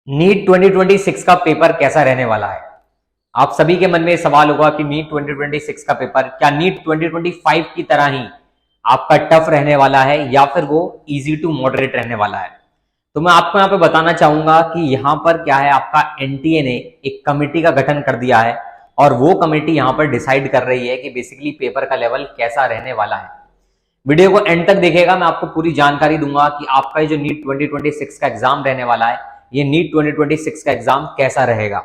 NEET 2026 का paper कैसा रहने वाला है? आप सभी के मन में सवाल होगा कि नीट 2026 का पेपर क्या नीट 2025 की तरह ही आपका टफ रहने वाला है या फिर वो इजी टू मॉडरेट रहने वाला है। तो मैं आपको यहाँ पे बताना चाहूंगा कि यहाँ पर क्या है, आपका एनटीए ने एक कमेटी का गठन कर दिया है और वो कमेटी यहाँ पर डिसाइड कर रही है कि बेसिकली पेपर का लेवल कैसा रहने वाला है। वीडियो को एंड तक देखिएगा, मैं आपको पूरी जानकारी दूंगा कि आपका ये जो नीट 2026 का एग्जाम रहने वाला है, ये नीट 2026 का एग्जाम कैसा रहेगा।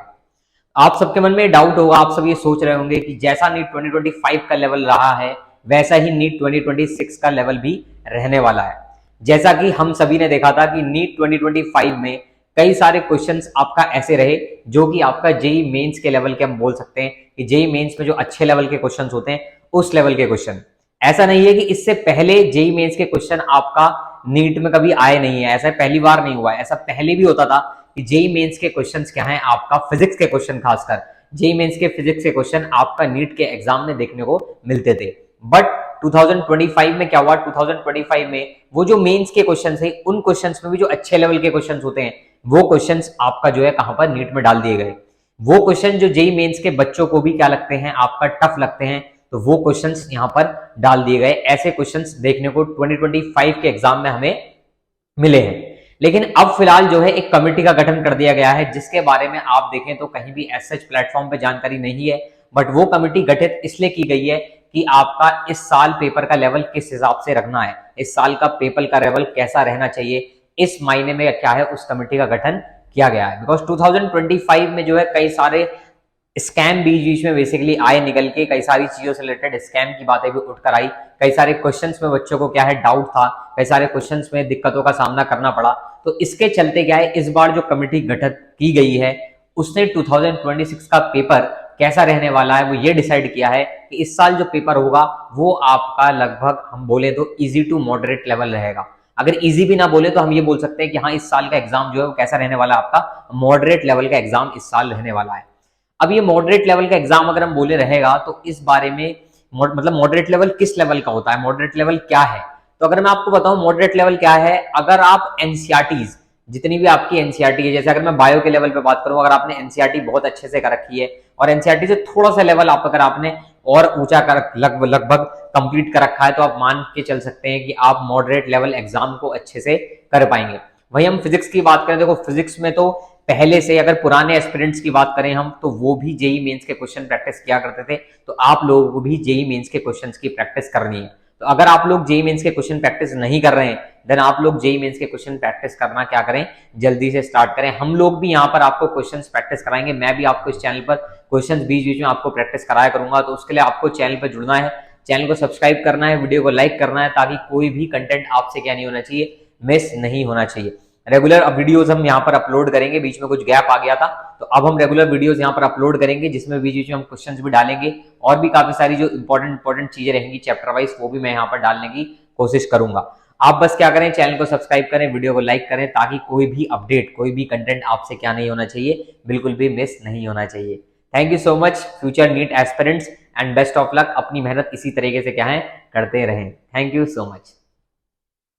आप सबके मन में डाउट होगा, आप सब ये सोच रहे होंगे कि जैसा नीट 2025 का लेवल रहा है वैसा ही नीट 2026 का लेवल भी रहने वाला है। जैसा कि हम सभी ने देखा था कि नीट 2025 में कई सारे क्वेश्चंस आपका ऐसे रहे जो कि आपका जेई मेंस के लेवल के, हम बोल सकते हैं कि जेई मेंस में जो अच्छे लेवल के क्वेश्चंस होते हैं उस लेवल के क्वेश्चन। ऐसा नहीं है कि इससे पहले जेई मेंस के क्वेश्चन आपका नीट में कभी आए नहीं है, ऐसा पहली बार नहीं हुआ है। ऐसा पहले भी होता था कि जेई मेंस के क्वेश्चंस क्या हैं, आपका फिजिक्स के क्वेश्चन, खासकर जेई मेंस के फिजिक्स के क्वेश्चन आपका नीट के एग्जाम में देखने को मिलते थे। बट 2025 में क्या हुआ, 2025 में वो जो मेंस के क्वेश्चंस है उन क्वेश्चंस में भी जो अच्छे लेवल के क्वेश्चंस होते हैं वो क्वेश्चंस आपका जो है कहां पर, नीट में डाल दिए गए। वो क्वेश्चन जो जेई मेंस के बच्चों को भी क्या लगते हैं, आपका टफ लगते हैं, तो वो क्वेश्चंस यहां पर डाल दिए गए। ऐसे क्वेश्चंस देखने को 2025 के एग्जाम में हमें मिले हैं। लेकिन अब फिलहाल जो है एक कमेटी का गठन कर दिया गया है जिसके बारे में आप देखें तो कहीं भी एज सच प्लेटफॉर्म पे जानकारी नहीं है। बट वो कमेटी गठित इसलिए की गई है कि आपका इस साल पेपर का लेवल किस हिसाब से रखना है, इस साल का पेपर का लेवल कैसा रहना चाहिए, इस मायने में क्या है उस कमेटी का गठन किया गया है। बिकॉज 2025 में जो है कई सारे स्कैम बीच बीच में बेसिकली आए निकल के, कई सारी चीजों से रिलेटेड स्कैम की बातें भी उठकर आई। कई सारे क्वेश्चंस में बच्चों को क्या है डाउट था, कई सारे क्वेश्चंस में दिक्कतों का सामना करना पड़ा। तो इसके चलते क्या है, इस बार जो कमेटी गठित की गई है उसने 2026 का पेपर कैसा रहने वाला है वो ये डिसाइड किया है कि इस साल जो पेपर होगा वो आपका लगभग, हम बोले तो इजी टू मॉडरेट लेवल रहेगा। अगर इजी भी ना बोले तो हम ये बोल सकते हैं कि हाँ, इस साल का एग्जाम जो है वो कैसा रहने वाला है, आपका मॉडरेट लेवल का एग्जाम इस साल रहने वाला है। अब ये मॉडरेट लेवल का एग्जाम अगर हम बोले रहेगा तो इस बारे में मतलब मॉडरेट लेवल किस लेवल का होता है, मॉडरेट लेवल क्या है। तो अगर मैं आपको बताऊं मॉडरेट लेवल क्या है, अगर आप एनसीईआरटीज, जितनी भी आपकी एनसीईआरटी है, जैसे अगर मैं बायो के लेवल पे बात करूं, अगर आपने एनसीईआरटी बहुत अच्छे से कर रखी है और एनसीईआरटी से थोड़ा सा लेवल आप अगर आपने और ऊंचा कर लगभग कंप्लीट कर रखा है तो आप मान के चल सकते हैं कि आप मॉडरेट लेवल एग्जाम को अच्छे से कर पाएंगे। वही हम फिजिक्स की बात करें, देखो फिजिक्स में तो पहले से अगर पुराने एस्पिरेंट्स की बात करें हम, तो वो भी जेई मेंस के क्वेश्चन प्रैक्टिस किया करते थे। तो आप लोगों को भी जेई मेंस के क्वेश्चंस की प्रैक्टिस करनी है। तो अगर आप लोग जेई मेंस के क्वेश्चन प्रैक्टिस नहीं कर रहे हैं देन आप लोग जेई मेंस के क्वेश्चन प्रैक्टिस करना क्या करें, जल्दी से स्टार्ट करें। हम लोग भी यहाँ पर आपको क्वेश्चंस प्रैक्टिस कराएंगे, मैं भी आपको इस चैनल पर क्वेश्चंस बीच बीच में आपको प्रैक्टिस कराया करूंगा। तो उसके लिए आपको चैनल पर जुड़ना है, चैनल को सब्सक्राइब करना है, वीडियो को लाइक करना है, ताकि कोई भी कंटेंट आपसे क्या नहीं होना चाहिए, मिस नहीं होना चाहिए। रेगुलर अब वीडियोस हम यहाँ पर अपलोड करेंगे, बीच में कुछ गैप आ गया था तो अब हम रेगुलर वीडियोस यहाँ पर अपलोड करेंगे जिसमें बीच बीच में हम क्वेश्चंस भी डालेंगे और भी काफी सारी जो इंपॉर्टेंट चीजें रहेंगी चैप्टर वाइज वो भी मैं यहाँ पर डालने की कोशिश करूंगा। आप बस क्या करें, चैनल को सब्सक्राइब करें, वीडियो को लाइक करें, ताकि कोई भी अपडेट, कोई भी कंटेंट आपसे क्या नहीं होना चाहिए, बिल्कुल भी मिस नहीं होना चाहिए। Thank you so much future NEET aspirants and best of luck. अपनी मेहनत इसी तरीके से क्या है करते रहें। Thank you so much.